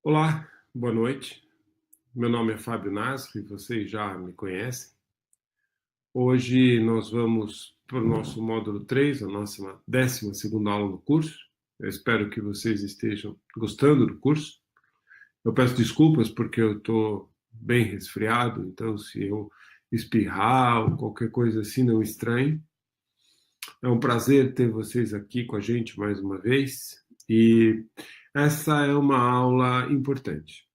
Olá, boa noite. Meu nome é Fábio Nasri, vocês já me conhecem. Hoje nós vamos para o nosso módulo 3, a nossa 12ª aula do curso. Eu espero que vocês estejam gostando do curso. Eu peço desculpas porque eu estou bem resfriado, então se eu espirrar ou qualquer coisa assim, não estranhe. É um prazer ter vocês aqui com a gente mais uma vez. E essa é uma aula importante.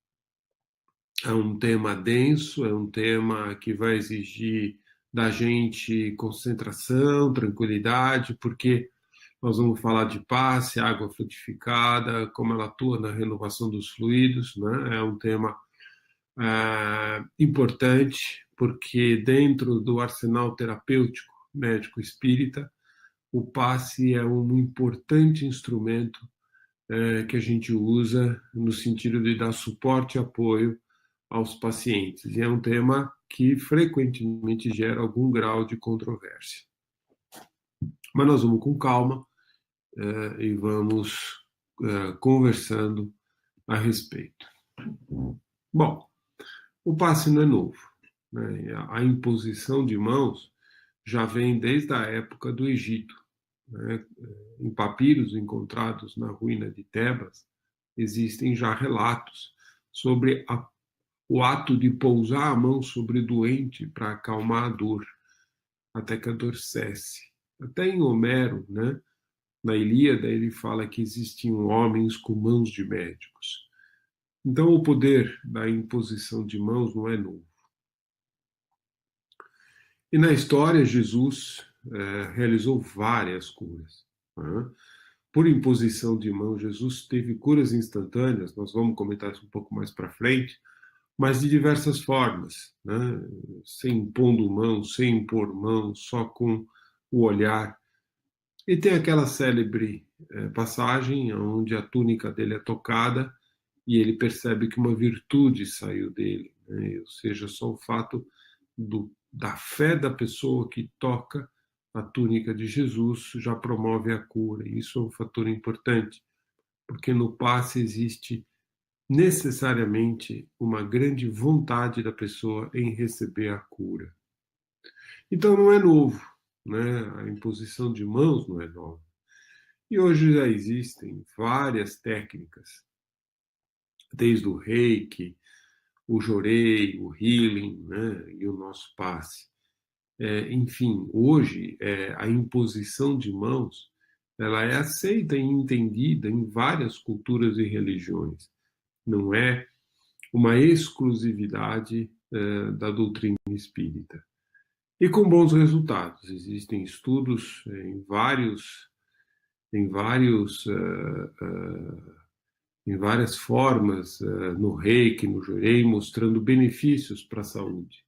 É um tema denso, é um tema que vai exigir da gente concentração, tranquilidade, porque nós vamos falar de passe, água frutificada, como ela atua na renovação dos fluidos, né? É um tema importante, porque dentro do arsenal terapêutico médico espírita, o passe é um importante instrumento que a gente usa no sentido de dar suporte e apoio aos pacientes. E é um tema que frequentemente gera algum grau de controvérsia. Mas nós vamos com calma e vamos conversando a respeito. Bom, o passe não é novo, né? A imposição de mãos já vem desde a época do Egito, né? Em papiros encontrados na ruína de Tebas, existem já relatos sobre o ato de pousar a mão sobre o doente para acalmar a dor, até que a dor cesse. Até em Homero, né, na Ilíada, ele fala que existiam homens com mãos de médicos. Então, o poder da imposição de mãos não é novo. E na história, Jesus realizou várias curas. Né? Por imposição de mão, Jesus teve curas instantâneas, nós vamos comentar isso um pouco mais para frente, mas de diversas formas, né? Sem impondo mão, sem impor mão, só com o olhar. E tem aquela célebre passagem onde a túnica dele é tocada e ele percebe que uma virtude saiu dele, né? Ou seja, só o fato da fé da pessoa que toca a túnica de Jesus já promove a cura. Isso é um fator importante, porque no passe existe necessariamente uma grande vontade da pessoa em receber a cura. Então não é novo, né? A imposição de mãos não é nova. E hoje já existem várias técnicas, desde o reiki, o jorei, o healing, né? E o nosso passe. Enfim, hoje a imposição de mãos ela é aceita e entendida em várias culturas e religiões. Não é uma exclusividade da doutrina espírita. E com bons resultados. Existem estudos em várias formas, no Reiki, no Jorei, mostrando benefícios para a saúde.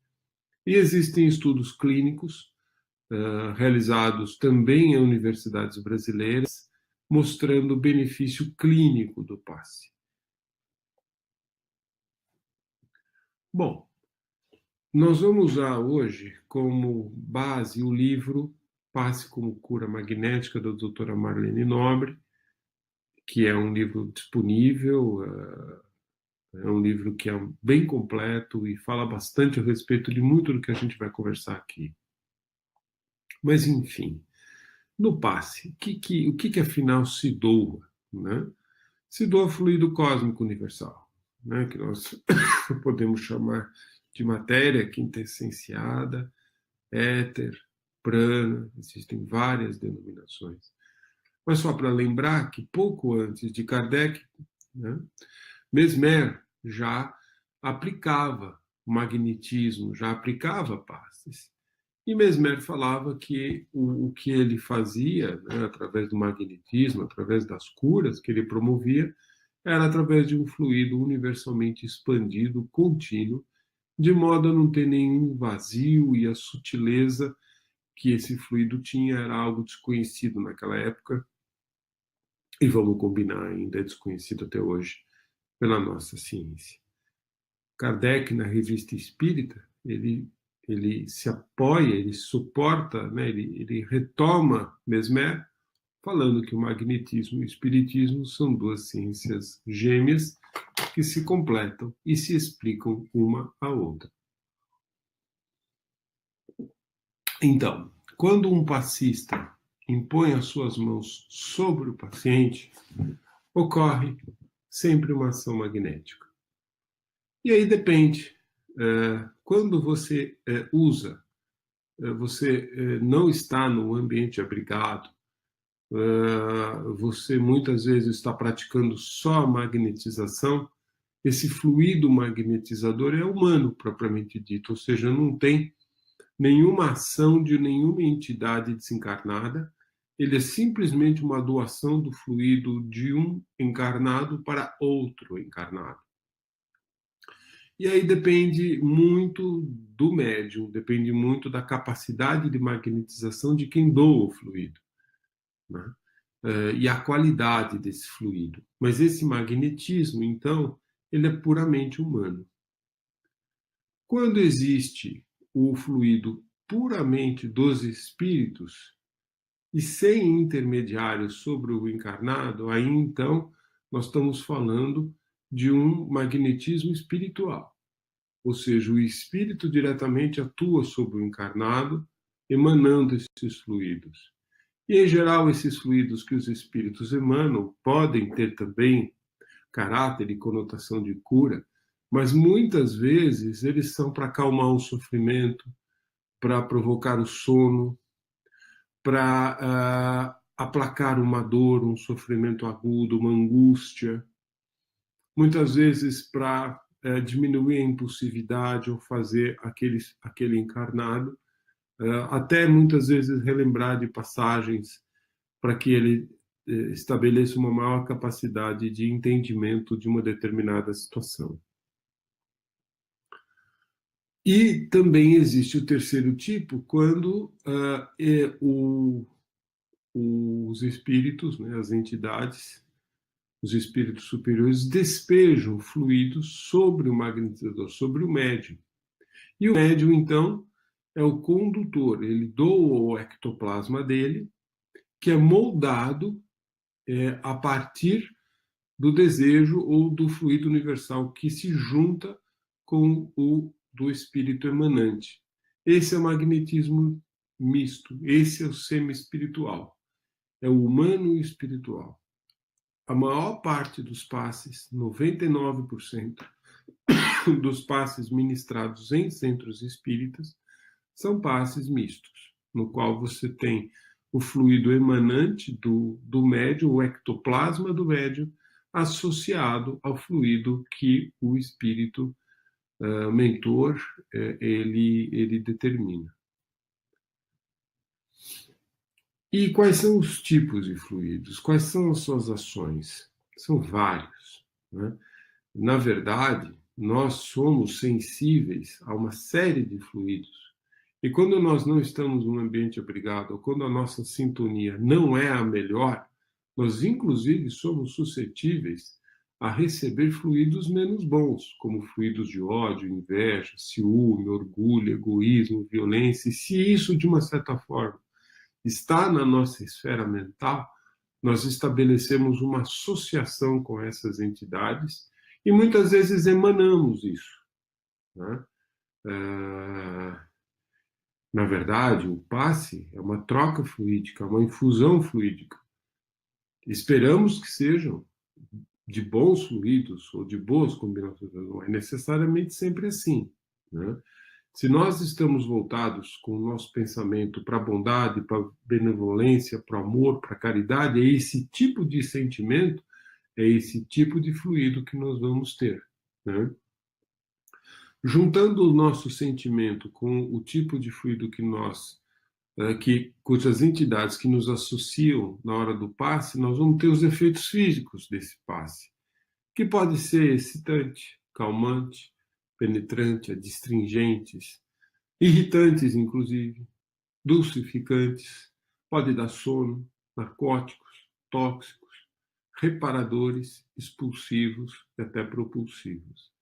E existem estudos clínicos realizados também em universidades brasileiras, mostrando o benefício clínico do passe. Bom, nós vamos usar hoje como base o livro Passe como Cura Magnética, da doutora Marlene Nobre, que é um livro disponível, é um livro que é bem completo e fala bastante a respeito de muito do que a gente vai conversar aqui. Mas, enfim, no passe, o que afinal se doa? Né? Se doa fluido cósmico universal, né? Que nós podemos chamar de matéria quintessenciada, éter, prana, existem várias denominações. Mas só para lembrar que pouco antes de Kardec, né, Mesmer já aplicava magnetismo, já aplicava passes. E Mesmer falava que o que ele fazia, né, através do magnetismo, através das curas que ele promovia, era através de um fluido universalmente expandido, contínuo, de modo a não ter nenhum vazio, e a sutileza que esse fluido tinha era algo desconhecido naquela época, e vamos combinar, ainda é desconhecido até hoje pela nossa ciência. Kardec, na Revista Espírita, ele se apoia, ele suporta, né, ele retoma Mesmer, falando que o magnetismo e o espiritismo são duas ciências gêmeas que se completam e se explicam uma à outra. Então, quando um passista impõe as suas mãos sobre o paciente, ocorre sempre uma ação magnética. E aí depende. Quando você usa, você não está num ambiente abrigado, você muitas vezes está praticando só a magnetização, esse fluido magnetizador é humano, propriamente dito, ou seja, não tem nenhuma ação de nenhuma entidade desencarnada, ele é simplesmente uma doação do fluido de um encarnado para outro encarnado. E aí depende muito do médium, depende muito da capacidade de magnetização de quem doa o fluido, né? E a qualidade desse fluido. Mas esse magnetismo, então, ele é puramente humano. Quando existe o fluido puramente dos espíritos e sem intermediários sobre o encarnado, aí então nós estamos falando de um magnetismo espiritual. Ou seja, o espírito diretamente atua sobre o encarnado, emanando esses fluidos. E, em geral, esses fluidos que os espíritos emanam podem ter também caráter e conotação de cura, mas muitas vezes eles são para acalmar o sofrimento, para provocar o sono, para aplacar uma dor, um sofrimento agudo, uma angústia, muitas vezes para diminuir a impulsividade ou fazer aquele encarnado, até muitas vezes relembrar de passagens para que ele estabeleça uma maior capacidade de entendimento de uma determinada situação. E também existe o terceiro tipo, quando os espíritos, né, as entidades, os espíritos superiores despejam fluidos sobre o magnetizador, sobre o médium. E o médium, então, é o condutor, ele doa o ectoplasma dele, que é moldado a partir do desejo ou do fluido universal que se junta com o do espírito emanante. Esse é o magnetismo misto, esse é o semi-espiritual, é o humano e o espiritual. A maior parte dos passes, 99% dos passes ministrados em centros espíritas, são passes mistos, no qual você tem o fluido emanante do médium, o ectoplasma do médium, associado ao fluido que o espírito mentor ele determina. E quais são os tipos de fluidos? Quais são as suas ações? São vários, né? Na verdade, nós somos sensíveis a uma série de fluidos. E quando nós não estamos num ambiente abrigado, ou quando a nossa sintonia não é a melhor, nós inclusive somos suscetíveis a receber fluidos menos bons, como fluidos de ódio, inveja, ciúme, orgulho, egoísmo, violência. E se isso, de uma certa forma, está na nossa esfera mental, nós estabelecemos uma associação com essas entidades e muitas vezes emanamos isso, né? Na verdade, o passe é uma troca fluídica, uma infusão fluídica. Esperamos que sejam de bons fluidos ou de boas combinações, não é necessariamente sempre assim, né? Se nós estamos voltados com o nosso pensamento para a bondade, para a benevolência, para o amor, para a caridade, é esse tipo de sentimento, é esse tipo de fluido que nós vamos ter, né? Juntando o nosso sentimento com o tipo de fluido que nós, cujas entidades que nos associam na hora do passe, nós vamos ter os efeitos físicos desse passe, que pode ser excitante, calmante, penetrante, adstringentes, irritantes, inclusive, dulcificantes, pode dar sono, narcóticos, tóxicos, reparadores, expulsivos e até propulsivos.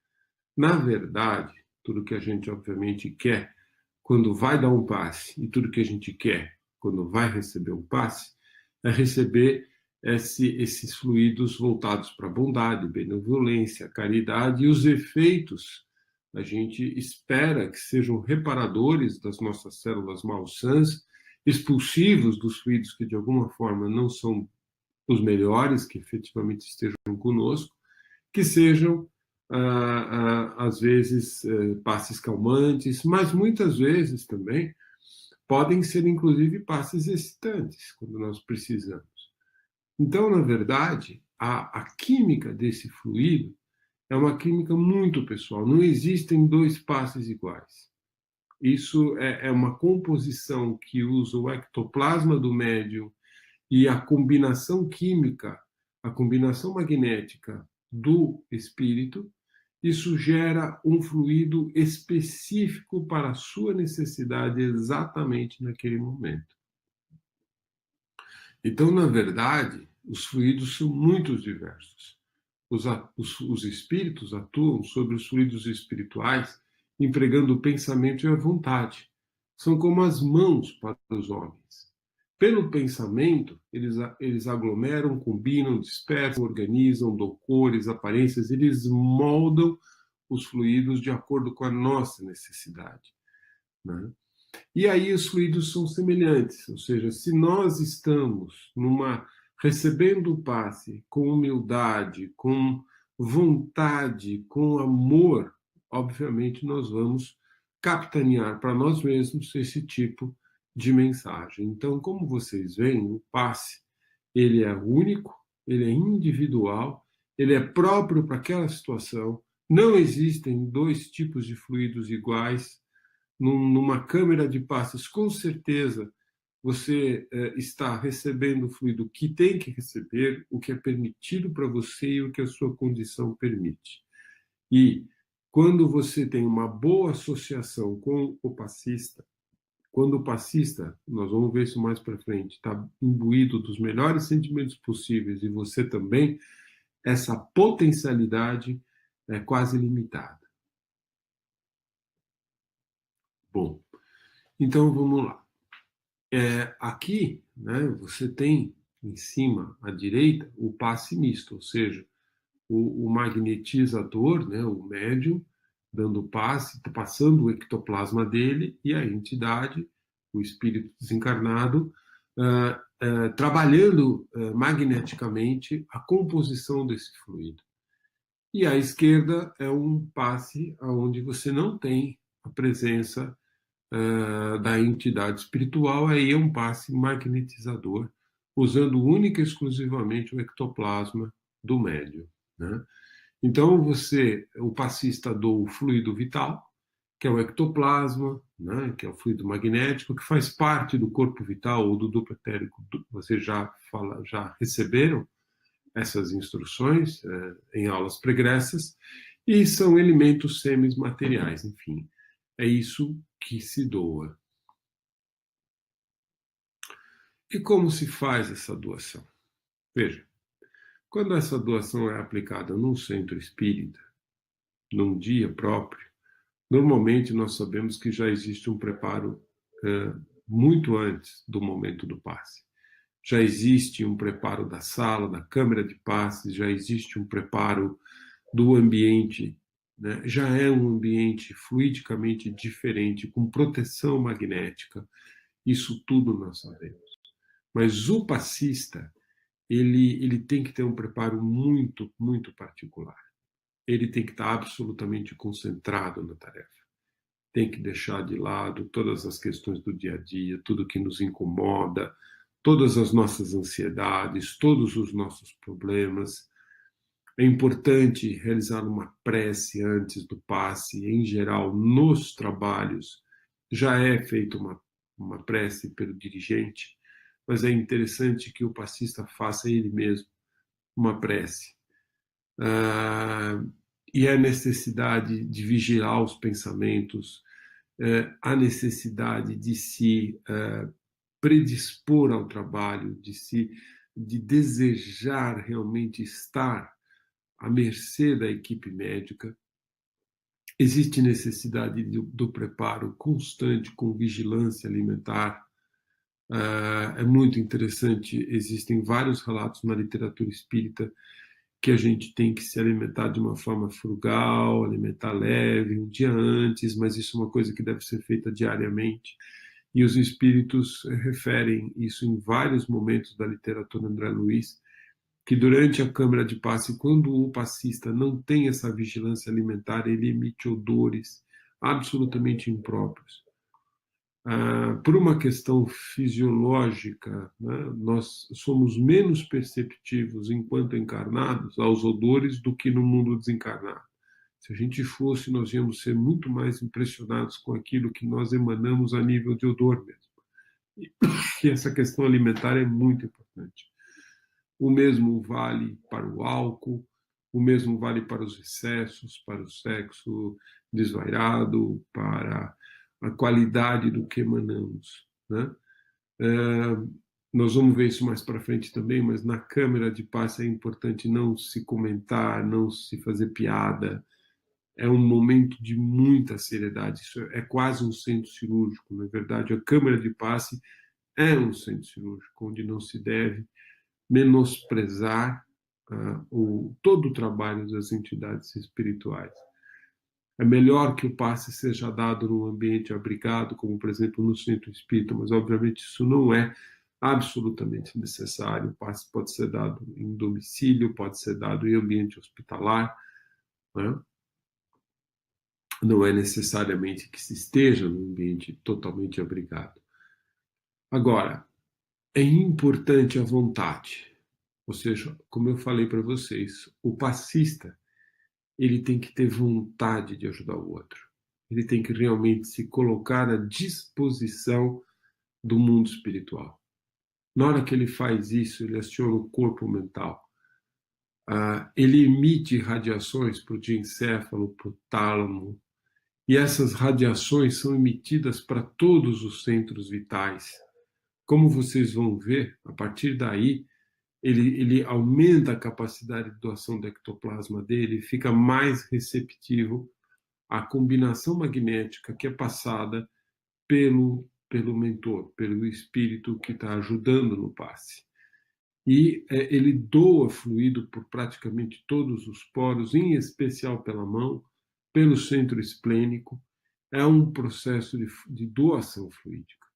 Na verdade, tudo que a gente obviamente quer quando vai dar um passe e tudo que a gente quer quando vai receber um passe é receber esses fluidos voltados para a bondade, benevolência, caridade, e os efeitos a gente espera que sejam reparadores das nossas células malsãs, expulsivos dos fluidos que de alguma forma não são os melhores, que efetivamente estejam conosco, que sejam, às vezes, passes calmantes, mas muitas vezes também podem ser, inclusive, passes excitantes, quando nós precisamos. Então, na verdade, a química desse fluido é uma química muito pessoal. Não existem dois passes iguais. Isso é uma composição que usa o ectoplasma do médium e a combinação química, a combinação magnética do espírito. Isso gera um fluido específico para a sua necessidade exatamente naquele momento. Então, na verdade, os fluidos são muito diversos. Os espíritos atuam sobre os fluidos espirituais empregando o pensamento e a vontade. São como as mãos para os homens. Pelo pensamento, eles aglomeram, combinam, dispersam, organizam, dão cores, aparências, eles moldam os fluidos de acordo com a nossa necessidade, né? E aí os fluidos são semelhantes, ou seja, se nós estamos recebendo o passe com humildade, com vontade, com amor, obviamente nós vamos capitanear para nós mesmos esse tipo de mensagem. Então, como vocês veem, o passe, ele é único, ele é individual, ele é próprio para aquela situação. Não existem dois tipos de fluidos iguais. Numa câmera de passes, com certeza você está recebendo o fluido que tem que receber, o que é permitido para você e o que a sua condição permite. E quando você tem uma boa associação com o passista, quando o passista, nós vamos ver isso mais para frente, está imbuído dos melhores sentimentos possíveis e você também, essa potencialidade é quase limitada. Bom, então vamos lá. Aqui, né, você tem em cima, à direita, o passe misto, ou seja, o magnetizador, né, o médium, dando passe, passando o ectoplasma dele, e a entidade, o espírito desencarnado, trabalhando magneticamente a composição desse fluido. E à esquerda é um passe onde você não tem a presença da entidade espiritual, aí é um passe magnetizador, usando única e exclusivamente o ectoplasma do médium, né? Então, o passista doa o fluido vital, que é o ectoplasma, né, que é o fluido magnético, que faz parte do corpo vital ou do duplo etérico. Vocês já receberam essas instruções em aulas pregressas, e são elementos semimateriais, enfim. É isso que se doa. E como se faz essa doação? Veja, quando essa doação é aplicada num centro espírita, num dia próprio, normalmente nós sabemos que já existe um preparo muito antes do momento do passe. Já existe um preparo da sala, da câmara de passes, já existe um preparo do ambiente, né? Já é um ambiente fluidicamente diferente, com proteção magnética. Isso tudo nós sabemos. Mas o passista, ele tem que ter um preparo muito, muito particular. Ele tem que estar absolutamente concentrado na tarefa. Tem que deixar de lado todas as questões do dia a dia, tudo que nos incomoda, todas as nossas ansiedades, todos os nossos problemas. É importante realizar uma prece antes do passe. Em geral, nos trabalhos, já é feita uma prece pelo dirigente, mas é interessante que o passista faça ele mesmo uma prece. E a necessidade de vigiar os pensamentos, a necessidade de se predispor ao trabalho, de desejar realmente estar à mercê da equipe médica. Existe necessidade do preparo constante com vigilância alimentar, É muito interessante, existem vários relatos na literatura espírita que a gente tem que se alimentar de uma forma frugal, alimentar leve, um dia antes, mas isso é uma coisa que deve ser feita diariamente. E os espíritos referem isso em vários momentos da literatura André Luiz, que durante a câmara de passe, quando o passista não tem essa vigilância alimentar, ele emite odores absolutamente impróprios. Por uma questão fisiológica, né, nós somos menos perceptivos enquanto encarnados aos odores do que no mundo desencarnado. Se a gente fosse, nós íamos ser muito mais impressionados com aquilo que nós emanamos a nível de odor mesmo. E essa questão alimentar é muito importante. O mesmo vale para o álcool, o mesmo vale para os excessos, para o sexo desvairado, para a qualidade do que emanamos, né? Nós vamos ver isso mais para frente também, mas na câmara de passe é importante não se comentar, não se fazer piada. É um momento de muita seriedade. Isso é quase um centro cirúrgico, na verdade. A câmara de passe é um centro cirúrgico, onde não se deve menosprezar todo o trabalho das entidades espirituais. É melhor que o passe seja dado num ambiente abrigado, como, por exemplo, no centro espírita, mas, obviamente, isso não é absolutamente necessário. O passe pode ser dado em domicílio, pode ser dado em ambiente hospitalar, né? Não é necessariamente que se esteja num ambiente totalmente abrigado. Agora, é importante a vontade. Ou seja, como eu falei para vocês, o passista ele tem que ter vontade de ajudar o outro. Ele tem que realmente se colocar à disposição do mundo espiritual. Na hora que ele faz isso, ele aciona o corpo mental. Ele emite radiações para o diencéfalo, para o tálamo, e essas radiações são emitidas para todos os centros vitais. Como vocês vão ver, a partir daí, ele aumenta a capacidade de doação do ectoplasma dele, fica mais receptivo à combinação magnética que é passada pelo mentor, pelo espírito que está ajudando no passe. E ele doa fluido por praticamente todos os poros, em especial pela mão, pelo centro esplênico. É um processo de doação fluídica.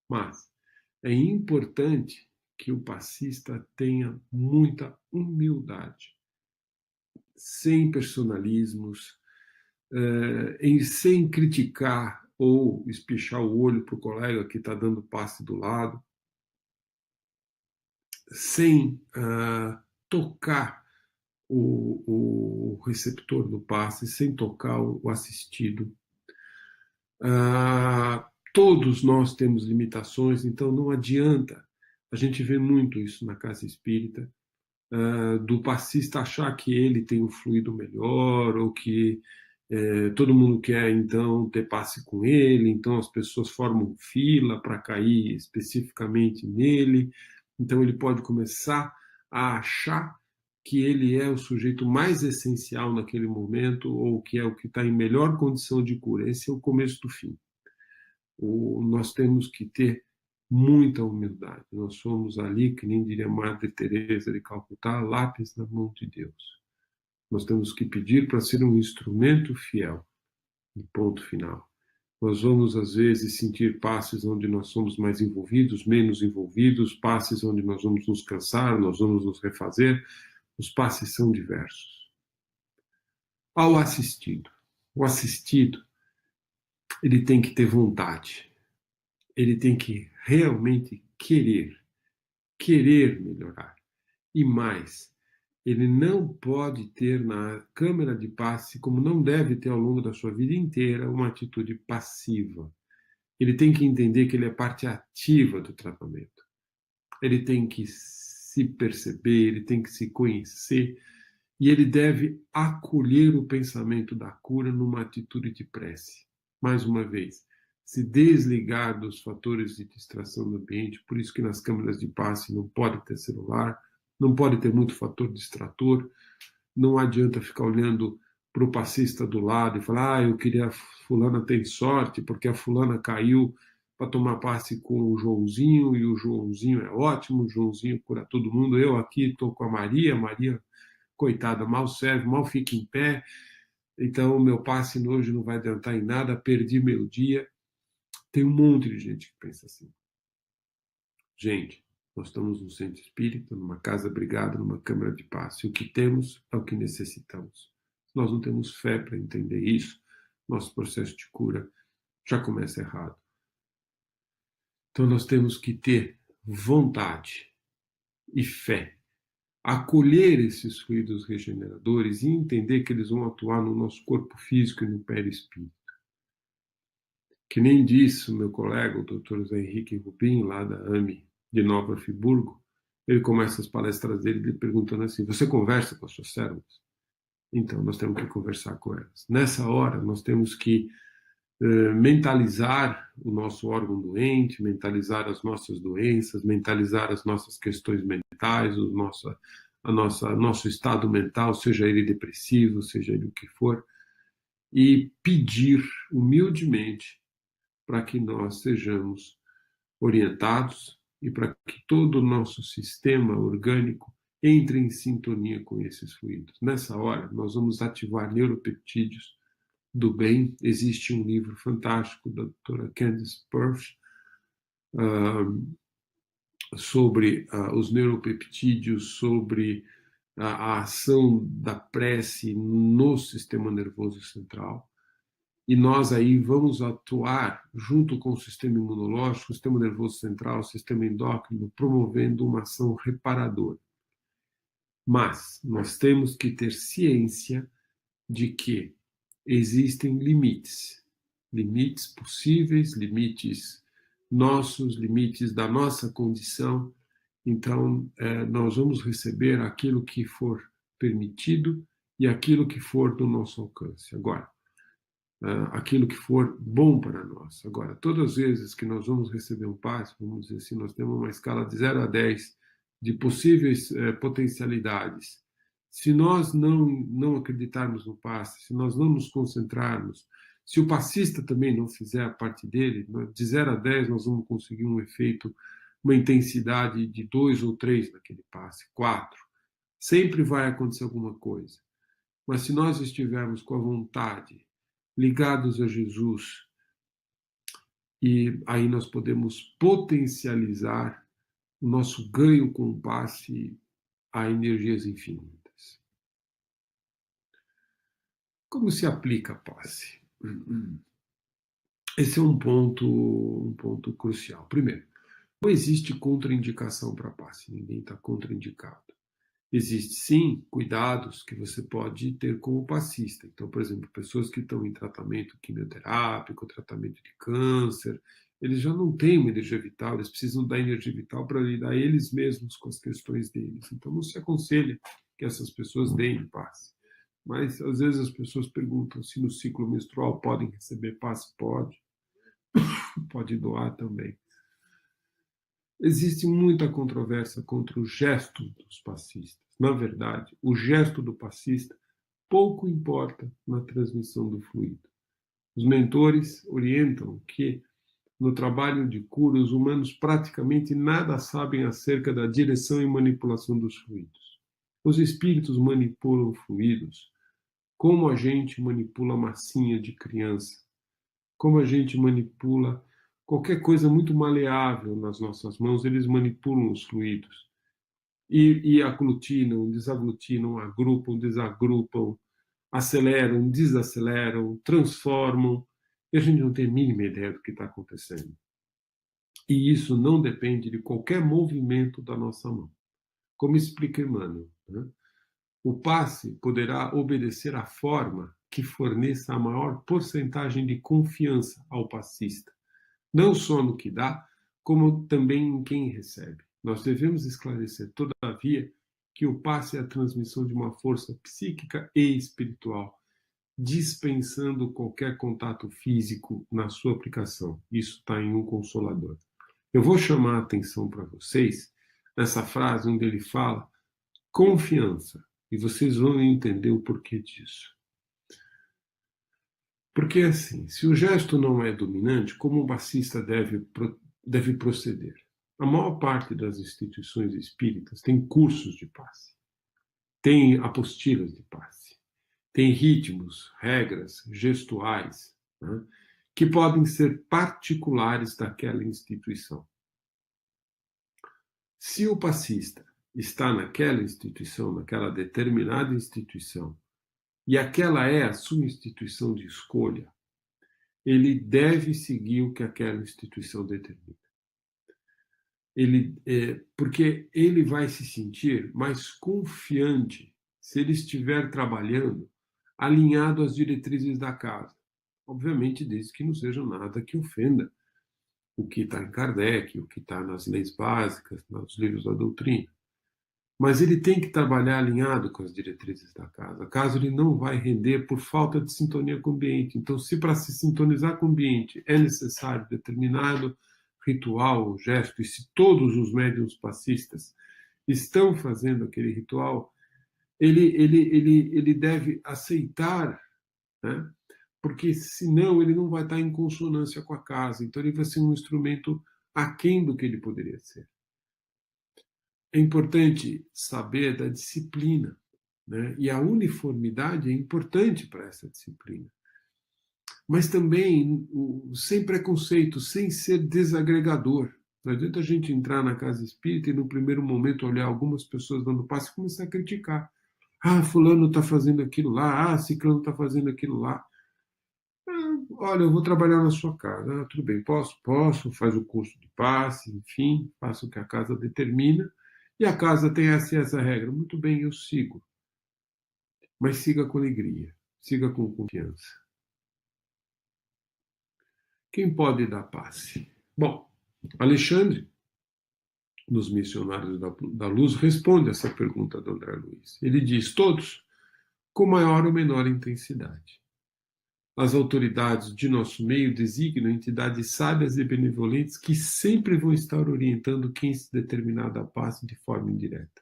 Mas é importante que o passista tenha muita humildade, sem personalismos, sem criticar ou espichar o olho para o colega que está dando passe do lado, sem tocar o receptor do passe, sem tocar o assistido. Todos nós temos limitações, então não adianta. A gente vê muito isso na casa espírita, do passista achar que ele tem um fluido melhor, ou que todo mundo quer, então, ter passe com ele, então as pessoas formam fila para cair especificamente nele, então ele pode começar a achar que ele é o sujeito mais essencial naquele momento, ou que é o que está em melhor condição de cura. Esse é o começo do fim. Nós temos que ter muita humildade. Nós somos ali, que nem diria Madre Teresa de Calcutá, lápis na mão de Deus. Nós temos que pedir para ser um instrumento fiel. E ponto final. Nós vamos, às vezes, sentir passes onde nós somos mais envolvidos, menos envolvidos, passes onde nós vamos nos cansar, nós vamos nos refazer. Os passes são diversos. Ao assistido. O assistido, ele tem que ter vontade. Ele tem que realmente querer melhorar. E mais, ele não pode ter na câmara de passe, como não deve ter ao longo da sua vida inteira, uma atitude passiva. Ele tem que entender que ele é parte ativa do tratamento. Ele tem que se perceber, ele tem que se conhecer, e ele deve acolher o pensamento da cura numa atitude de prece. Mais uma vez, se desligar dos fatores de distração do ambiente, por isso que nas câmeras de passe não pode ter celular, não pode ter muito fator distrator, não adianta ficar olhando para o passista do lado e falar, eu queria, a fulana tem sorte, porque a fulana caiu para tomar passe com o Joãozinho, e o Joãozinho é ótimo, o Joãozinho cura todo mundo. Eu aqui estou com a Maria, coitada, mal serve, mal fica em pé, então o meu passe hoje não vai adiantar em nada, perdi meu dia. Tem um monte de gente que pensa assim. Gente, nós estamos num centro espírita, numa casa abrigada, numa câmara de passe. O que temos é o que necessitamos. Se nós não temos fé para entender isso, nosso processo de cura já começa errado. Então nós temos que ter vontade e fé, acolher esses fluidos regeneradores e entender que eles vão atuar no nosso corpo físico e no perispírito. Que nem disse o meu colega, o Dr. Zé Henrique Rubim, lá da AME de Nova Friburgo, ele começa as palestras dele perguntando assim: você conversa com as suas células? Então, nós temos que conversar com elas. Nessa hora, nós temos que mentalizar o nosso órgão doente, mentalizar as nossas doenças, mentalizar as nossas questões mentais, nosso estado mental, seja ele depressivo, seja ele o que for, e pedir humildemente para que nós sejamos orientados e para que todo o nosso sistema orgânico entre em sintonia com esses fluidos. Nessa hora, nós vamos ativar neuropeptídeos do bem. Existe um livro fantástico da doutora Candice Purves sobre os neuropeptídeos, sobre a ação da prece no sistema nervoso central. E nós aí vamos atuar junto com o sistema imunológico, o sistema nervoso central, o sistema endócrino, promovendo uma ação reparadora. Mas nós temos que ter ciência de que existem limites, limites possíveis, limites nossos, limites da nossa condição. Então, nós vamos receber aquilo que for permitido e aquilo que for do nosso alcance. Agora, aquilo que for bom para nós. Agora, todas as vezes que nós vamos receber um passe, vamos dizer assim, nós temos uma escala de 0 a 10 de possíveis potencialidades. Se nós não acreditarmos no passe, se nós não nos concentrarmos, se o passista também não fizer a parte dele, de 0 a 10 nós vamos conseguir um efeito, uma intensidade de 2 ou 3 naquele passe, 4. Sempre vai acontecer alguma coisa. Mas se nós estivermos com a vontade, ligados a Jesus, e aí nós podemos potencializar o nosso ganho com o passe a energias infinitas. Como se aplica a passe? Esse é um ponto crucial. Primeiro, não existe contraindicação para passe, ninguém está contraindicado. Existe, sim, cuidados que você pode ter com o passista. Então, por exemplo, pessoas que estão em tratamento quimioterápico, tratamento de câncer, eles já não têm uma energia vital, eles precisam da energia vital para lidar eles mesmos com as questões deles. Então, não se aconselha que essas pessoas deem passe. Mas, às vezes, as pessoas perguntam se no ciclo menstrual podem receber passe. Pode doar também. Existe muita controvérsia contra o gesto dos passistas. Na verdade, o gesto do passista pouco importa na transmissão do fluido. Os mentores orientam que, no trabalho de cura, os humanos praticamente nada sabem acerca da direção e manipulação dos fluidos. Os espíritos manipulam fluidos como a gente manipula massinha de criança, como a gente manipula qualquer coisa muito maleável nas nossas mãos, eles manipulam os fluidos. E aglutinam, desaglutinam, agrupam, desagrupam, aceleram, desaceleram, transformam. E a gente não tem a mínima ideia do que está acontecendo. E isso não depende de qualquer movimento da nossa mão. Como explica Emmanuel, né? O passe poderá obedecer à forma que forneça a maior porcentagem de confiança ao passista, não só no que dá, como também em quem recebe. Nós devemos esclarecer, todavia, que o passe é a transmissão de uma força psíquica e espiritual, dispensando qualquer contato físico na sua aplicação. Isso está em Um Consolador. Eu vou chamar a atenção para vocês nessa frase onde ele fala confiança, e vocês vão entender o porquê disso. Porque, assim, se o gesto não é dominante, como o passista deve proceder? A maior parte das instituições espíritas tem cursos de passe, tem apostilas de passe, tem ritmos, regras, gestuais, né, que podem ser particulares daquela instituição. Se o passista está naquela instituição, naquela determinada instituição, e aquela é a sua instituição de escolha, ele deve seguir o que aquela instituição determina. Porque ele vai se sentir mais confiante se ele estiver trabalhando alinhado às diretrizes da casa. Obviamente, desde que não seja nada que ofenda o que está em Kardec, o que está nas leis básicas, nos livros da doutrina. Mas ele tem que trabalhar alinhado com as diretrizes da casa. Caso ele não vai render por falta de sintonia com o ambiente. Então, se para se sintonizar com o ambiente é necessário determinado ritual ou gesto, e se todos os médiuns passistas estão fazendo aquele ritual, ele deve aceitar, né? Porque senão ele não vai estar em consonância com a casa. Então, ele vai ser um instrumento aquém do que ele poderia ser. É importante saber da disciplina, né? E a uniformidade é importante para essa disciplina. Mas também sem preconceito, sem ser desagregador. Não adianta a gente entrar na casa espírita e no primeiro momento olhar algumas pessoas dando passe e começar a criticar. Ah, fulano está fazendo aquilo lá, ah, ciclano está fazendo aquilo lá. Ah, olha, eu vou trabalhar na sua casa. Ah, tudo bem, posso, faz o curso de passe, enfim, faço o que a casa determina. E a casa tem essa regra. Muito bem, eu sigo. Mas siga com alegria, siga com confiança. Quem pode dar passe? Bom, Alexandre, nos Missionários da Luz, responde essa pergunta do André Luiz. Ele diz: todos, com maior ou menor intensidade. As autoridades de nosso meio designam entidades sábias e benevolentes que sempre vão estar orientando quem se determinar a dar passe de forma indireta.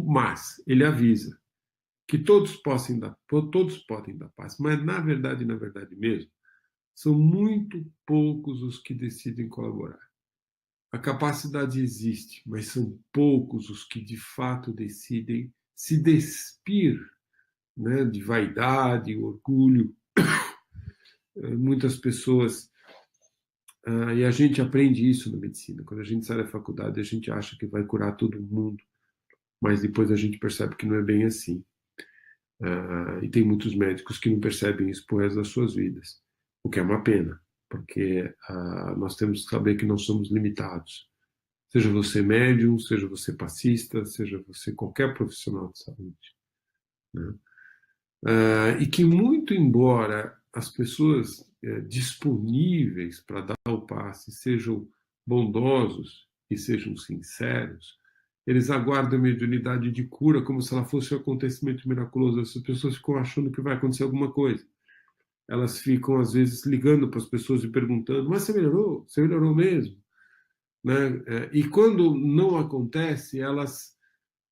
Mas ele avisa que todos podem dar passe, mas na verdade mesmo, são muito poucos os que decidem colaborar. A capacidade existe, mas são poucos os que de fato decidem se despir, né, de vaidade, orgulho. Muitas pessoas, e a gente aprende isso na medicina, quando a gente sai da faculdade a gente acha que vai curar todo mundo, mas depois a gente percebe que não é bem assim. E tem muitos médicos que não percebem isso por resto das suas vidas, o que é uma pena, porque nós temos que saber que nós somos limitados. Seja você médium, seja você passista, seja você qualquer profissional de saúde, né? E que muito embora as pessoas disponíveis para dar o passe sejam bondosos e sejam sinceros, eles aguardam a mediunidade de cura como se ela fosse um acontecimento miraculoso. Essas pessoas ficam achando que vai acontecer alguma coisa. Elas ficam, às vezes, ligando para as pessoas e perguntando: mas você melhorou? Você melhorou mesmo? Né? E quando não acontece, elas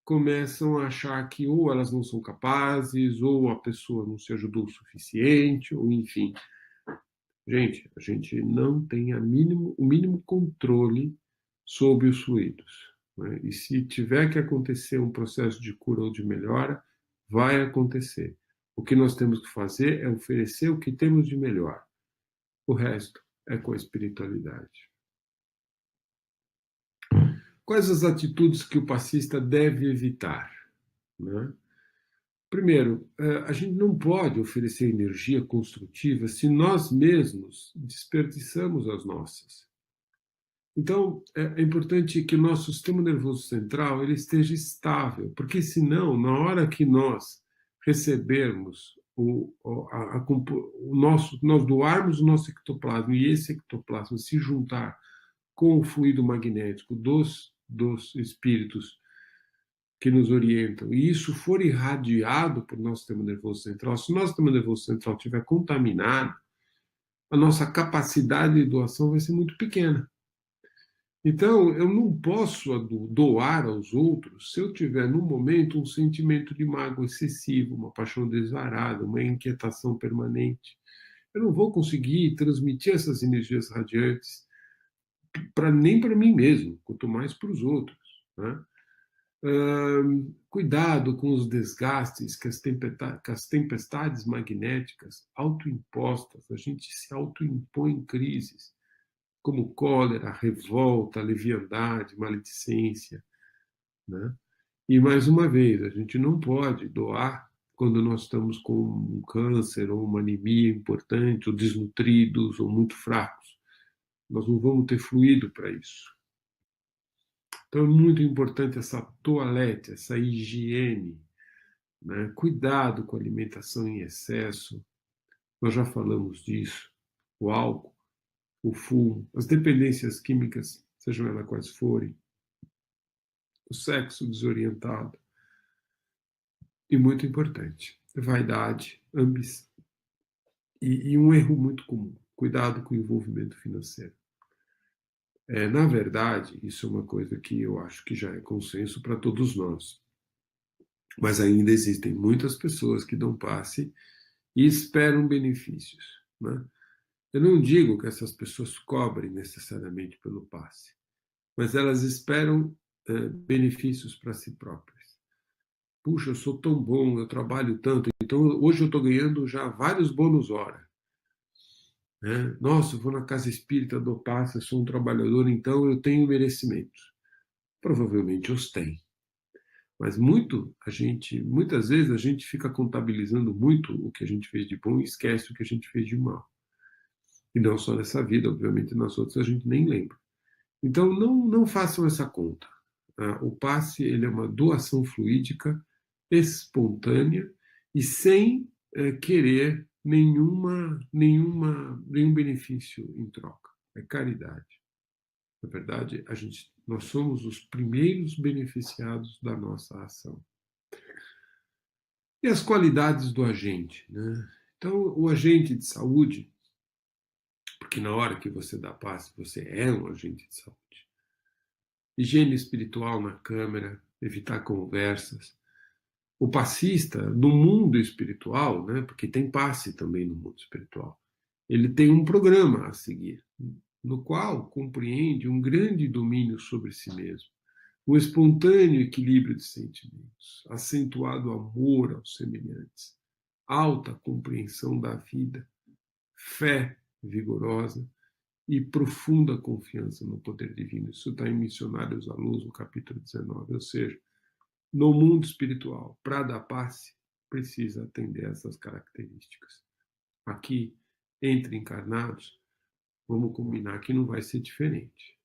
começam a achar que ou elas não são capazes, ou a pessoa não se ajudou o suficiente, ou enfim. Gente, a gente não tem o mínimo controle sobre os fluidos, né? E se tiver que acontecer um processo de cura ou de melhora, vai acontecer. O que nós temos que fazer é oferecer o que temos de melhor. O resto é com a espiritualidade. Quais as atitudes que o passista deve evitar, né? Primeiro, a gente não pode oferecer energia construtiva se nós mesmos desperdiçamos as nossas. Então, é importante que o nosso sistema nervoso central ele esteja estável, porque senão, na hora que nós recebermos nós doarmos o nosso ectoplasma e esse ectoplasma se juntar com o fluido magnético dos espíritos que nos orientam, e isso for irradiado para o nosso sistema nervoso central, se o nosso sistema nervoso central estiver contaminado, a nossa capacidade de doação vai ser muito pequena. Então, eu não posso doar aos outros se eu tiver, no momento, um sentimento de mágoa excessivo, uma paixão desvarada, uma inquietação permanente. Eu não vou conseguir transmitir essas energias radiantes nem para mim mesmo, quanto mais para os outros. Né? Cuidado com os desgastes que as tempestades magnéticas autoimpostas, a gente se autoimpõe em crises, como cólera, revolta, leviandade, maledicência. Né? E, mais uma vez, a gente não pode doar quando nós estamos com um câncer ou uma anemia importante, ou desnutridos, ou muito fracos. Nós não vamos ter fluido para isso. Então é muito importante essa toalete, essa higiene, né? Cuidado com a alimentação em excesso, nós já falamos disso, o álcool, o fumo, as dependências químicas, sejam elas quais forem, o sexo desorientado, e muito importante, vaidade, ambição, e um erro muito comum, cuidado com o envolvimento financeiro. Na verdade, isso é uma coisa que eu acho que já é consenso para todos nós. Mas ainda existem muitas pessoas que dão passe e esperam benefícios. Né? Eu não digo que essas pessoas cobrem necessariamente pelo passe, mas elas esperam benefícios para si próprias. Puxa, eu sou tão bom, eu trabalho tanto, então hoje eu estou ganhando já vários bônus hora. Né? Nossa, eu vou na casa espírita, dou passe, eu sou um trabalhador, então eu tenho merecimento. Provavelmente os tem. Mas muitas vezes a gente fica contabilizando muito o que a gente fez de bom e esquece o que a gente fez de mal. E não só nessa vida, obviamente nas outras a gente nem lembra. Então não façam essa conta. O passe ele é uma doação fluídica, espontânea e sem querer nenhum benefício em troca. É caridade. Na verdade, nós somos os primeiros beneficiados da nossa ação. E as qualidades do agente, né? Então, o agente de saúde, porque na hora que você dá passe, você é um agente de saúde. Higiene espiritual na câmara, evitar conversas. O passista, no mundo espiritual, né? Porque tem passe também no mundo espiritual, ele tem um programa a seguir, no qual compreende um grande domínio sobre si mesmo, um espontâneo equilíbrio de sentimentos, acentuado amor aos semelhantes, alta compreensão da vida, fé vigorosa e profunda confiança no poder divino. Isso está em Missionários à Luz, no capítulo 19. Ou seja, no mundo espiritual, para dar passe, precisa atender essas características. Aqui, entre encarnados, vamos combinar que não vai ser diferente.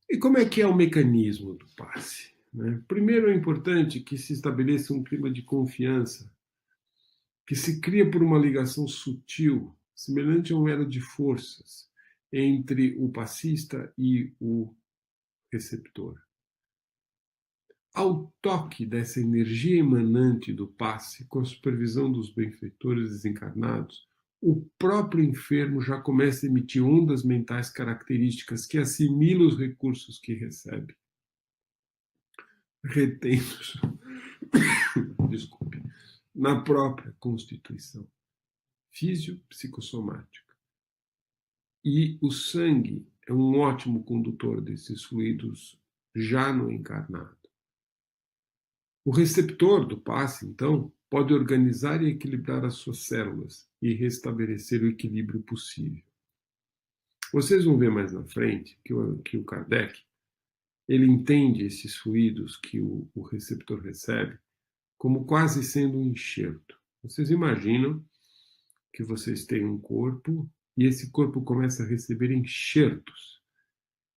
E como é que é o mecanismo do passe? Né? Primeiro, é importante que se estabeleça um clima de confiança que se cria por uma ligação sutil, semelhante a um elo de forças, entre o passista e o receptor. Ao toque dessa energia emanante do passe, com a supervisão dos benfeitores desencarnados, o próprio enfermo já começa a emitir ondas mentais características que assimilam os recursos que recebe, retendo-os, desculpe, na própria constituição físio-psicossomática. E o sangue é um ótimo condutor desses fluidos já no encarnado. O receptor do passe, então, pode organizar e equilibrar as suas células e restabelecer o equilíbrio possível. Vocês vão ver mais na frente que o Kardec ele entende esses fluidos que o receptor recebe como quase sendo um enxerto. Vocês imaginam que vocês têm um corpo e esse corpo começa a receber enxertos.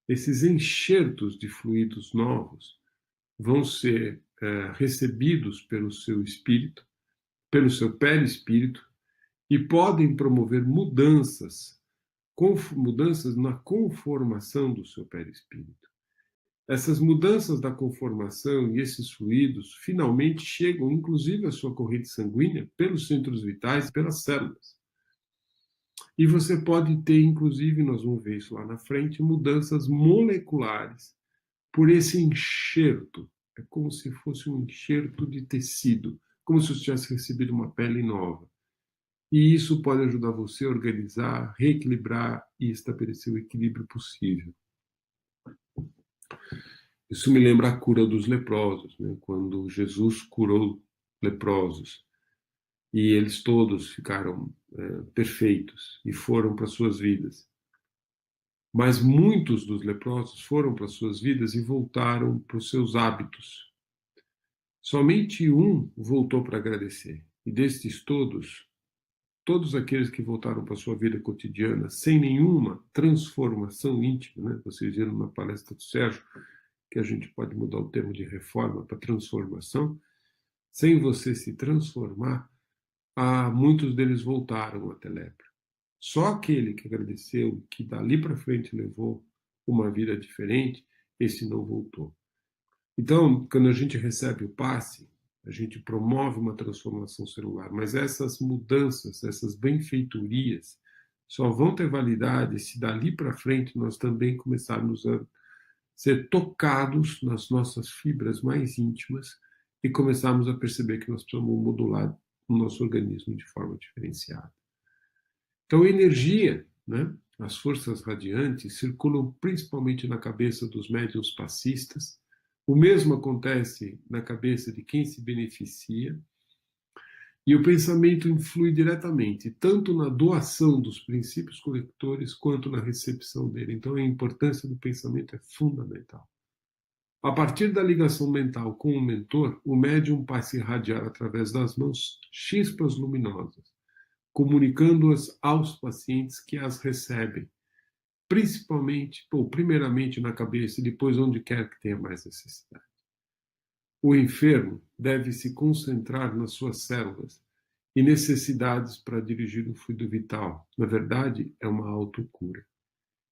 Esses enxertos de fluidos novos vão ser recebidos pelo seu espírito, pelo seu perispírito, e podem promover mudanças na conformação do seu perispírito. Essas mudanças da conformação e esses fluidos finalmente chegam, inclusive, à sua corrente sanguínea, pelos centros vitais e pelas células. E você pode ter, inclusive, nós vamos ver isso lá na frente, mudanças moleculares por esse enxerto. É como se fosse um enxerto de tecido, como se você tivesse recebido uma pele nova. E isso pode ajudar você a organizar, reequilibrar e estabelecer o equilíbrio possível. Isso me lembra a cura dos leprosos, né? Quando Jesus curou leprosos e eles todos ficaram perfeitos e foram para suas vidas. Mas muitos dos leprosos foram para suas vidas e voltaram para os seus hábitos. Somente um voltou para agradecer. E destes todos, todos aqueles que voltaram para a sua vida cotidiana sem nenhuma transformação íntima, né? Vocês viram na palestra do Sérgio que a gente pode mudar o termo de reforma para transformação. Sem você se transformar, muitos deles voltaram até lepra. Só aquele que agradeceu, que dali para frente levou uma vida diferente, esse não voltou. Então, quando a gente recebe o passe, a gente promove uma transformação celular, mas essas mudanças, essas benfeitorias, só vão ter validade se dali para frente nós também começarmos a ser tocados nas nossas fibras mais íntimas e começarmos a perceber que nós precisamos modular o nosso organismo de forma diferenciada. Então, energia, né? As forças radiantes circulam principalmente na cabeça dos médiuns passistas. O mesmo acontece na cabeça de quem se beneficia. E o pensamento influi diretamente, tanto na doação dos princípios coletores, quanto na recepção dele. Então, a importância do pensamento é fundamental. A partir da ligação mental com o mentor, o médium passa a irradiar através das mãos chispas luminosas, comunicando-as aos pacientes que as recebem, principalmente, ou primeiramente na cabeça e depois onde quer que tenha mais necessidade. O enfermo deve se concentrar nas suas células e necessidades para dirigir o fluido vital. Na verdade, é uma autocura.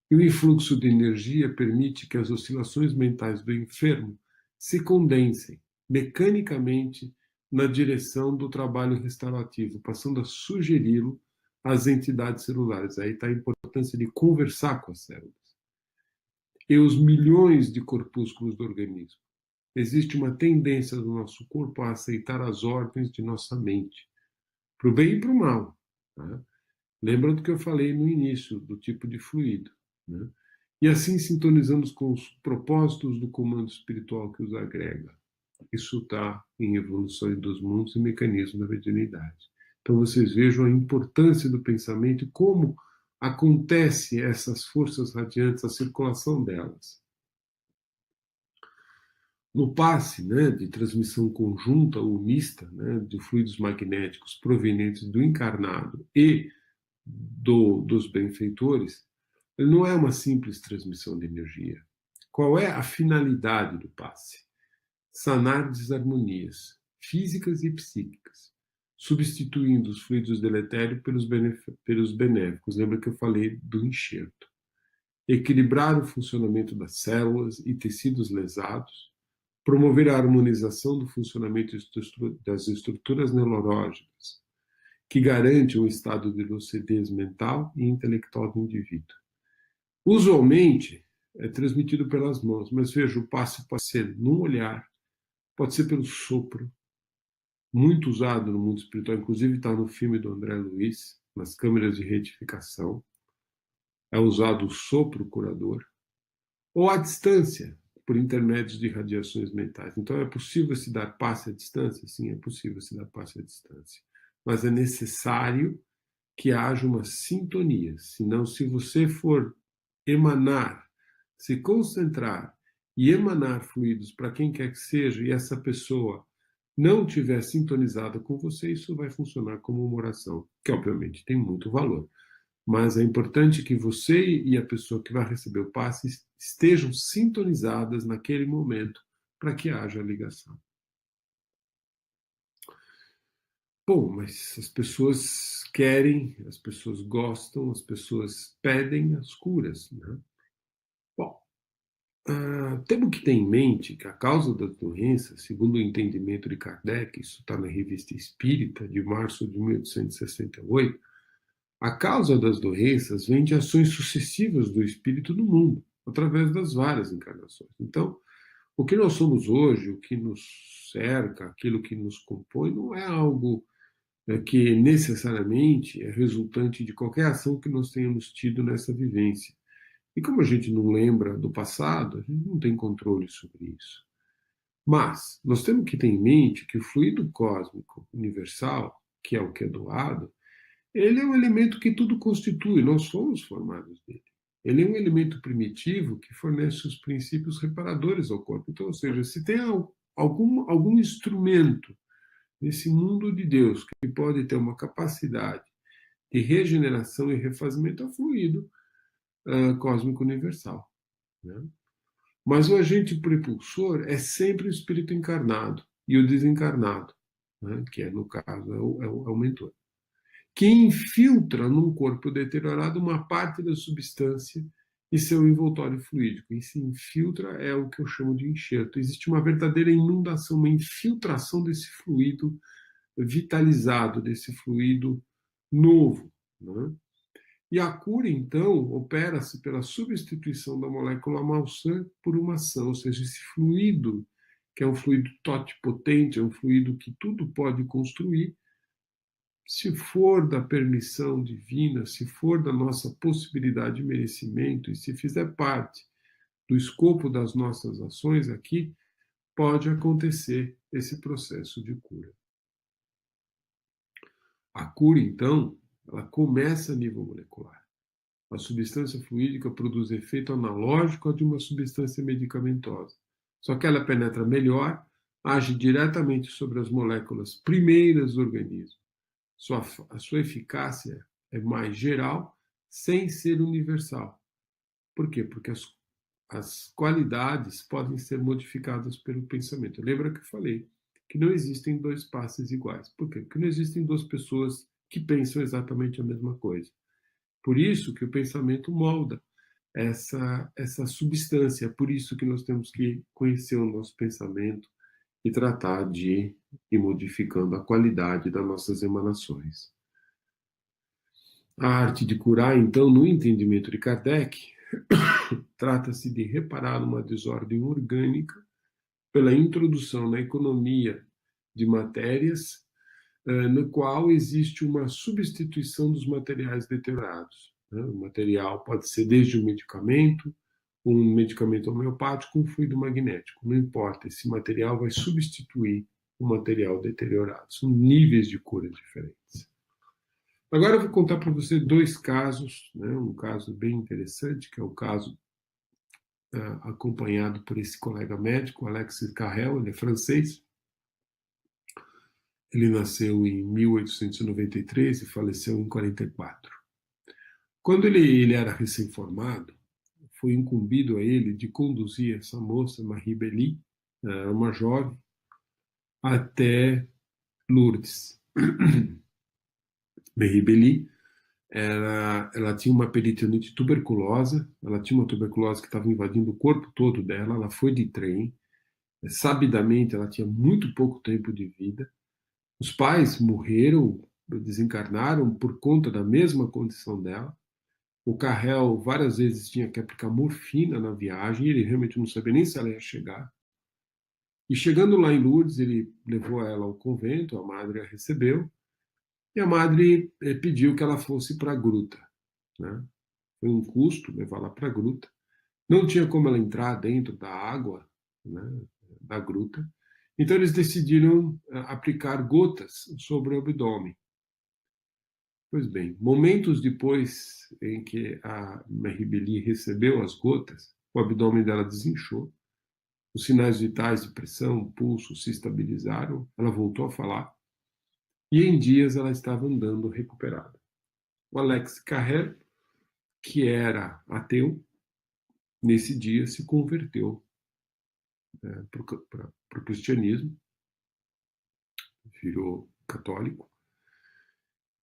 E o influxo de energia permite que as oscilações mentais do enfermo se condensem mecanicamente na direção do trabalho restaurativo, passando a sugeri-lo às entidades celulares. Aí está a importância de conversar com as células. E os milhões de corpúsculos do organismo. Existe uma tendência do nosso corpo a aceitar as ordens de nossa mente, para o bem e para o mal. Tá? Lembra do que eu falei no início, do tipo de fluido. Né? E assim sintonizamos com os propósitos do comando espiritual que os agrega. Isso está em Evolução dos Mundos e Mecanismo da Mediunidade. Então vocês vejam a importância do pensamento e como acontece essas forças radiantes, a circulação delas. No passe, né, de transmissão conjunta ou mista, né, de fluidos magnéticos provenientes do encarnado e dos benfeitores, ele não é uma simples transmissão de energia. Qual é a finalidade do passe? Sanar desarmonias físicas e psíquicas, substituindo os fluidos deletérios pelos benéficos. Lembra que eu falei do enxerto. Equilibrar o funcionamento das células e tecidos lesados, promover a harmonização do funcionamento das estruturas neurológicas, que garante um estado de lucidez mental e intelectual do indivíduo. Usualmente, é transmitido pelas mãos, mas veja, o passe pode ser no olhar, pode ser pelo sopro, muito usado no mundo espiritual, inclusive está no filme do André Luiz, nas câmeras de retificação, é usado o sopro curador, ou à distância, por intermédio de radiações mentais. Então, é possível se dar passe à distância? Sim, é possível se dar passe à distância. Mas é necessário que haja uma sintonia. Senão, se você for emanar, se concentrar e emanar fluidos para quem quer que seja, e essa pessoa não tiver sintonizada com você, isso vai funcionar como uma oração, que obviamente tem muito valor. Mas é importante que você e a pessoa que vai receber o passe estejam sintonizadas naquele momento para que haja ligação. Bom, mas as pessoas querem, as pessoas gostam, as pessoas pedem as curas. Né? Bom, temos que ter em mente que a causa da doença, segundo o entendimento de Kardec, isso está na Revista Espírita, de março de 1868, A causa das doenças vem de ações sucessivas do espírito no mundo, através das várias encarnações. Então, o que nós somos hoje, o que nos cerca, aquilo que nos compõe, não é algo que necessariamente é resultante de qualquer ação que nós tenhamos tido nessa vivência. E como a gente não lembra do passado, a gente não tem controle sobre isso. Mas nós temos que ter em mente que o fluido cósmico universal, que é o que é doado, ele é um elemento que tudo constitui, nós somos formados dele. Ele é um elemento primitivo que fornece os princípios reparadores ao corpo. Então, ou seja, se tem algum instrumento nesse mundo de Deus que pode ter uma capacidade de regeneração e refazimento, é o fluido cósmico universal. Né? Mas o agente propulsor é sempre o espírito encarnado e o desencarnado, né? Que é, no caso, é o mentor, que infiltra num corpo deteriorado uma parte da substância e seu envoltório fluídico. E se infiltra é o que eu chamo de enxerto. Existe uma verdadeira inundação, uma infiltração desse fluido vitalizado, desse fluido novo. Né? E a cura, então, opera-se pela substituição da molécula malsã por uma ação, ou seja, esse fluido, que é um fluido totipotente, é um fluido que tudo pode construir, se for da permissão divina, se for da nossa possibilidade de merecimento e se fizer parte do escopo das nossas ações aqui, pode acontecer esse processo de cura. A cura, então, ela começa a nível molecular. A substância fluídica produz efeito analógico ao de uma substância medicamentosa. Só que ela penetra melhor, age diretamente sobre as moléculas primeiras do organismo. A sua eficácia é mais geral, sem ser universal. Por quê? Porque as qualidades podem ser modificadas pelo pensamento. Lembra que eu falei que não existem dois passes iguais. Por quê? Porque não existem duas pessoas que pensam exatamente a mesma coisa. Por isso que o pensamento molda essa substância. É por isso que nós temos que conhecer o nosso pensamento e tratar de ir modificando a qualidade das nossas emanações. A arte de curar, então, no entendimento de Kardec, trata-se de reparar uma desordem orgânica pela introdução na economia de matérias, no qual existe uma substituição dos materiais deteriorados. O material pode ser desde um medicamento homeopático, um fluido magnético, não importa, esse material vai substituir o material deteriorado. São níveis de cura diferentes. Agora eu vou contar para você dois casos, né? Um caso bem interessante, que é o caso acompanhado por esse colega médico, Alexis Carrel, ele é francês. Ele nasceu em 1893 e faleceu em 44. Quando ele era recém-formado, foi incumbido a ele de conduzir essa moça, Marie Belly, uma jovem, até Lourdes. Marie Belly, ela tinha uma peritonite tuberculosa, ela tinha uma tuberculose que estava invadindo o corpo todo dela, ela foi de trem, sabidamente ela tinha muito pouco tempo de vida, os pais morreram, desencarnaram por conta da mesma condição dela, o Carrel várias vezes tinha que aplicar morfina na viagem, e ele realmente não sabia nem se ela ia chegar. E chegando lá em Lourdes, ele levou ela ao convento, a madre a recebeu, e a madre pediu que ela fosse para a gruta. Né? Foi um custo levá-la para a gruta. Não tinha como ela entrar dentro da água, né, da gruta. Então eles decidiram aplicar gotas sobre o abdômen. Pois bem, momentos depois em que a Meribeli recebeu as gotas, o abdômen dela desinchou, os sinais vitais de pressão, pulso se estabilizaram, ela voltou a falar, e em dias ela estava andando recuperada. O Alex Carrel, que era ateu, nesse dia se converteu para o cristianismo, virou católico,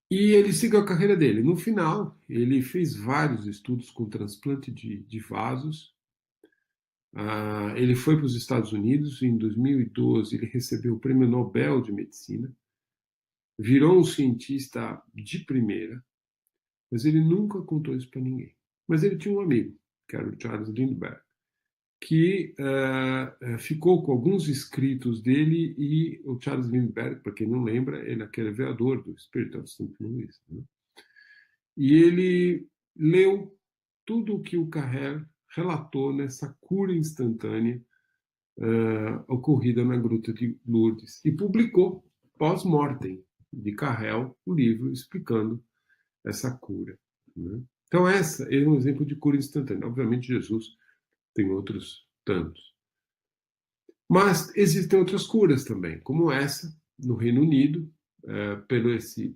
e ele seguiu a carreira dele. No final, ele fez vários estudos com transplante de vasos. Ele foi para os Estados Unidos. Em 2012, ele recebeu o Prêmio Nobel de Medicina. Virou um cientista de primeira. Mas ele nunca contou isso para ninguém. Mas ele tinha um amigo, que era o Charles Lindbergh, que ficou com alguns escritos dele, e o Charles Lindbergh, para quem não lembra, ele é aquele vereador do Spirit of St. Louis, né? E ele leu tudo o que o Carrel relatou nessa cura instantânea ocorrida na Gruta de Lourdes e publicou, pós-mortem de Carrel, o livro explicando essa cura, né? Então, essa é um exemplo de cura instantânea. Obviamente, Jesus tem outros tantos. Mas existem outras curas também, como essa, no Reino Unido,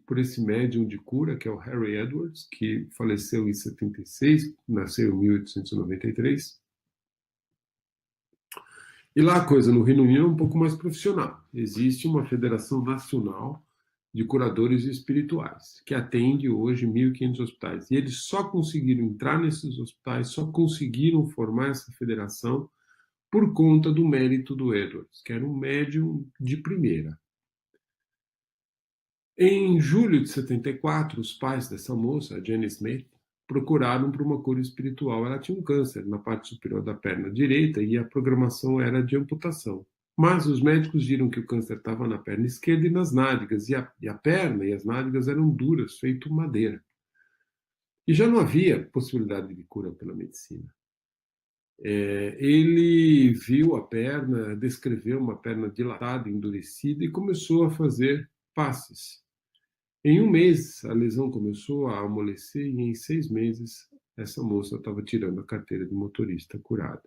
por esse médium de cura, que é o Harry Edwards, que faleceu em 76, nasceu em 1893. E lá a coisa no Reino Unido é um pouco mais profissional. Existe uma Federação Nacional de Curadores Espirituais, que atende hoje 1.500 hospitais. E eles só conseguiram entrar nesses hospitais, só conseguiram formar essa federação por conta do mérito do Edwards, que era um médium de primeira. Em julho de 74, os pais dessa moça, a Jenny Smith, procuraram por uma cura espiritual. Ela tinha um câncer na parte superior da perna direita e a programação era de amputação. Mas os médicos viram que o câncer estava na perna esquerda e nas nádegas, e a perna e as nádegas eram duras, feito madeira. E já não havia possibilidade de cura pela medicina. Ele viu a perna, descreveu uma perna dilatada, endurecida, e começou a fazer passes. Em um mês, a lesão começou a amolecer, e em 6 meses, essa moça estava tirando a carteira de motorista curada.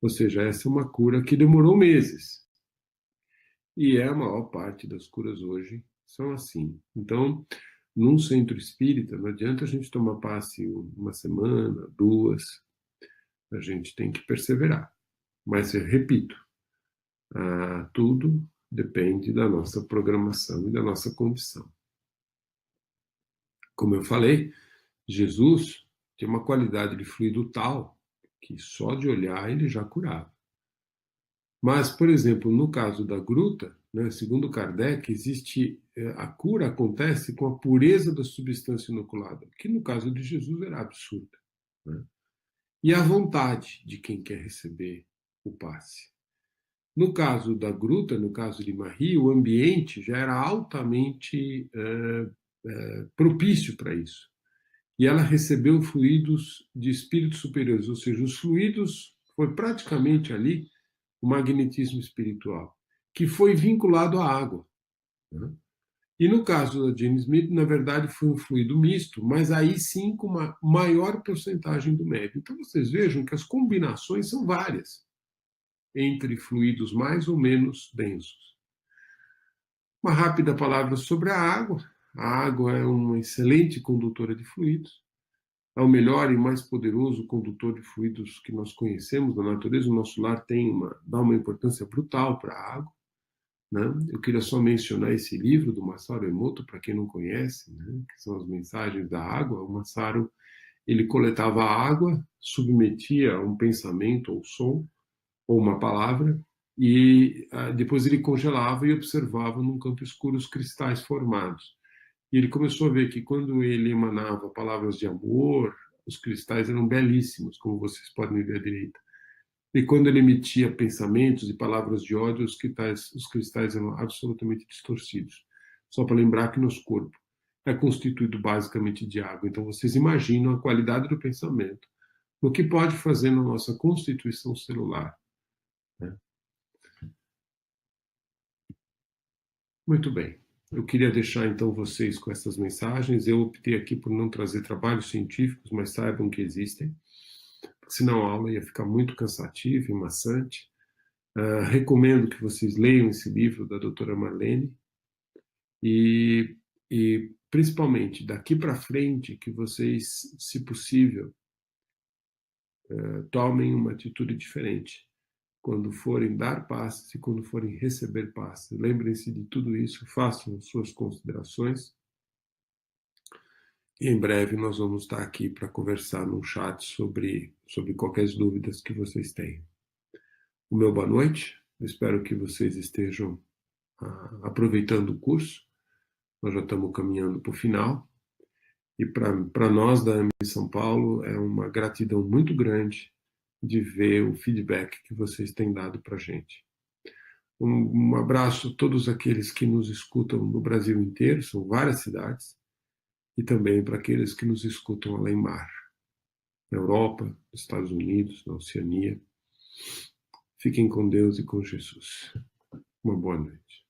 Ou seja, essa é uma cura que demorou meses. E a maior parte das curas hoje são assim. Então, num centro espírita, não adianta a gente tomar passe uma semana, 2, a gente tem que perseverar. Mas, eu repito, tudo depende da nossa programação e da nossa condição. Como eu falei, Jesus tem uma qualidade de fluido tal que só de olhar ele já curava. Mas, por exemplo, no caso da gruta, né, segundo Kardec, a cura acontece com a pureza da substância inoculada, que no caso de Jesus era absurda, né? E a vontade de quem quer receber o passe. No caso da gruta, no caso de Marie, o ambiente já era altamente propício para isso. E ela recebeu fluidos de espíritos superiores, ou seja, os fluidos foi praticamente ali o magnetismo espiritual, que foi vinculado à água, né? E no caso da Jane Smith, na verdade, foi um fluido misto, mas aí sim com uma maior porcentagem do médio. Então vocês vejam que as combinações são várias entre fluidos mais ou menos densos. Uma rápida palavra sobre a água. A água é uma excelente condutora de fluidos. É o melhor e mais poderoso condutor de fluidos que nós conhecemos na natureza. O nosso lar dá uma importância brutal para a água, né? Eu queria só mencionar esse livro do Masaru Emoto, para quem não conhece, né? Que são as mensagens da água. O Masaru, ele coletava a água, submetia a um pensamento ou som, ou uma palavra, e depois ele congelava e observava num campo escuro os cristais formados. E ele começou a ver que quando ele emanava palavras de amor, os cristais eram belíssimos, como vocês podem ver à direita. E quando ele emitia pensamentos e palavras de ódio, os cristais eram absolutamente distorcidos. Só para lembrar que nosso corpo é constituído basicamente de água. Então vocês imaginam a qualidade do pensamento, no que pode fazer na nossa constituição celular, né? Muito bem. Eu queria deixar então vocês com essas mensagens. Eu optei aqui por não trazer trabalhos científicos, mas saibam que existem, senão a aula ia ficar muito cansativa e maçante. Recomendo que vocês leiam esse livro da doutora Marlene e, principalmente, daqui para frente, que vocês, se possível, tomem uma atitude diferente quando forem dar passes e quando forem receber passes. Lembrem-se de tudo isso, façam suas considerações. E em breve nós vamos estar aqui para conversar no chat sobre qualquer dúvidas que vocês tenham. O meu boa noite. Eu espero que vocês estejam aproveitando o curso. Nós já estamos caminhando para o final. E para nós da AME São Paulo é uma gratidão muito grande de ver o feedback que vocês têm dado para a gente. Um abraço a todos aqueles que nos escutam no Brasil inteiro, são várias cidades, e também para aqueles que nos escutam além mar, na Europa, nos Estados Unidos, na Oceania. Fiquem com Deus e com Jesus. Uma boa noite.